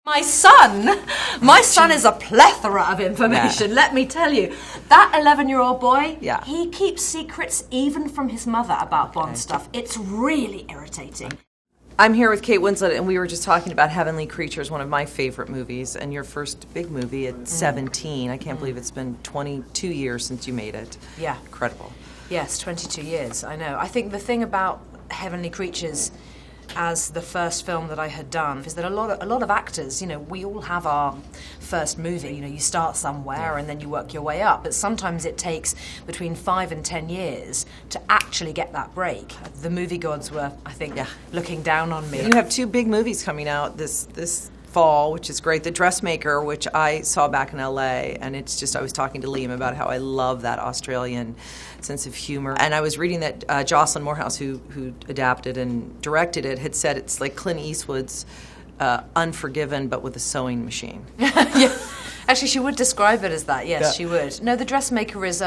My son is a plethora of information, let me tell you. That 11-year-old boy, he keeps secrets even from his mother about Bond stuff. It's really irritating. I'm here with Kate Winslet, and we were just talking about Heavenly Creatures, one of my favorite movies, and your first big movie at 17. I can't believe it's been 22 years since you made it. Yeah. Incredible. Yes, 22 years, I know. I think the thing about Heavenly Creatures as the first film that I had done is that a lot of actors, you know, we all have our first movie. You know, you start somewhere and then you work your way up. But sometimes it takes between 5 and 10 years to actually get that break. The movie gods were, I think, looking down on me. You have 2 big movies coming out this fall, which is great. The Dressmaker, which I saw back in LA, and it's just, I was talking to Liam about how I love that Australian sense of humor. And I was reading that Jocelyn Moorhouse, who adapted and directed it, had said it's like Clint Eastwood's Unforgiven, but with a sewing machine. Yeah. Actually, she would describe it as that, yes, she would. No, The Dressmaker is...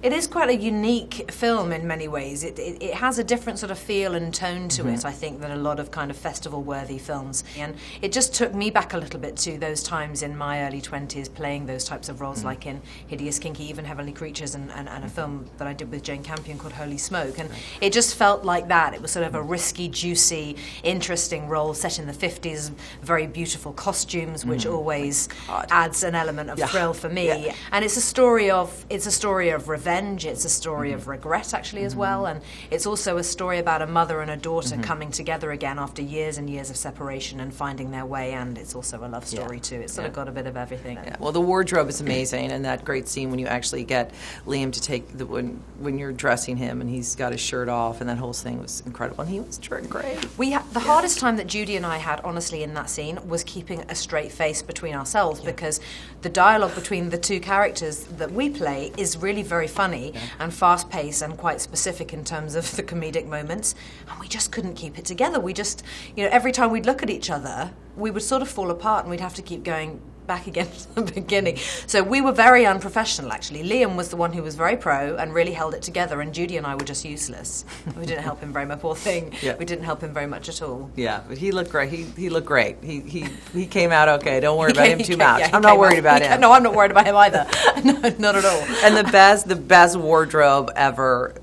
It is quite a unique film in many ways. It has a different sort of feel and tone to it, I think, than a lot of kind of festival-worthy films. And it just took me back a little bit to those times in my early 20s playing those types of roles, like in Hideous, Kinky, even Heavenly Creatures, and a film that I did with Jane Campion called Holy Smoke. And it just felt like that. It was sort of a risky, juicy, interesting role set in the 50s, very beautiful costumes, which always adds an element of thrill for me. Yeah. And it's a story of revenge. It's a story of regret, actually, as well, and it's also a story about a mother and a daughter coming together again after years and years of separation and finding their way, and it's also a love story too. It's sort of got a bit of everything. Yeah. Well, the wardrobe is amazing, and that great scene when you actually get Liam to take when you're dressing him and he's got his shirt off, and that whole thing was incredible, and he was great. The hardest time that Judy and I had, honestly, in that scene was keeping a straight face between ourselves, because the dialogue between the 2 characters that we play is really very funny and fast-paced and quite specific in terms of the comedic moments, and we just couldn't keep it together. We just, you know, every time we'd look at each other, we would sort of fall apart and we'd have to keep going back again to the beginning. So we were very unprofessional, actually. Liam was the one who was very pro and really held it together, and Judy and I were just useless. We didn't help him very much, poor thing. Yeah. We didn't help him very much at all. Yeah, but he looked great. He looked great. He came out okay. Don't worry about him too much. I'm not worried about him. No, I'm not worried about him either. No, not at all. And the best wardrobe ever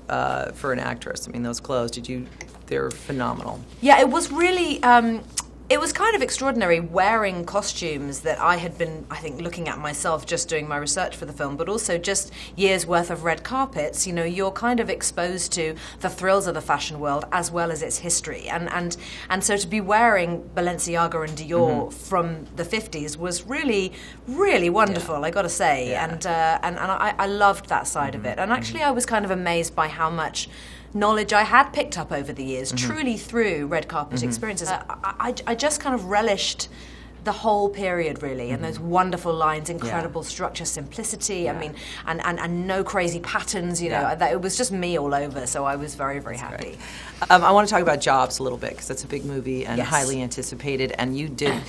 for an actress. I mean, those clothes, they're phenomenal. Yeah, it was really... It was kind of extraordinary wearing costumes that I had been, I think, looking at myself just doing my research for the film, but also just years worth of red carpets. You know, you're kind of exposed to the thrills of the fashion world as well as its history. And so to be wearing Balenciaga and Dior from the 50s was really, really wonderful, I gotta say. Yeah. And I loved that side of it. And actually I was kind of amazed by how much knowledge I had picked up over the years, truly through red carpet experiences. I just kind of relished the whole period, really, and those wonderful lines, incredible structure, simplicity, I mean, and no crazy patterns, you know, that it was just me all over, so I was very, very happy. I want to talk about Jobs a little bit, because that's a big movie and highly anticipated, and you did...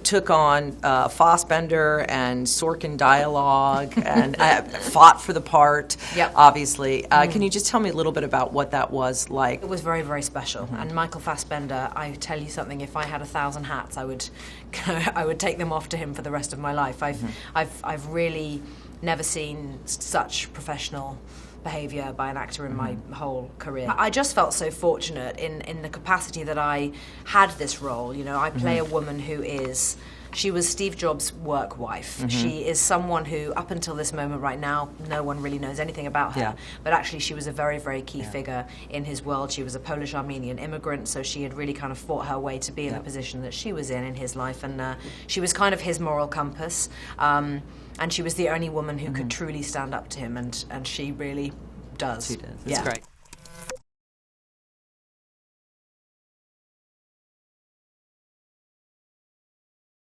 took on Fassbender and Sorkin dialogue and fought for the part, obviously. Can you just tell me a little bit about what that was like? It was very, very special. And Michael Fassbender, I tell you something, if I had 1,000 hats, I would take them off to him for the rest of my life. I've really never seen such professional behaviour by an actor in my whole career. I just felt so fortunate in the capacity that I had this role. You know, I play a woman who is... She was Steve Jobs' work wife. She is someone who, up until this moment right now, no one really knows anything about her. But actually she was a very, very key figure in his world. She was a Polish-Armenian immigrant, so she had really kind of fought her way to be in the position that she was in his life. And she was kind of his moral compass. And she was the only woman who could truly stand up to him, and she really does. She does. It's great.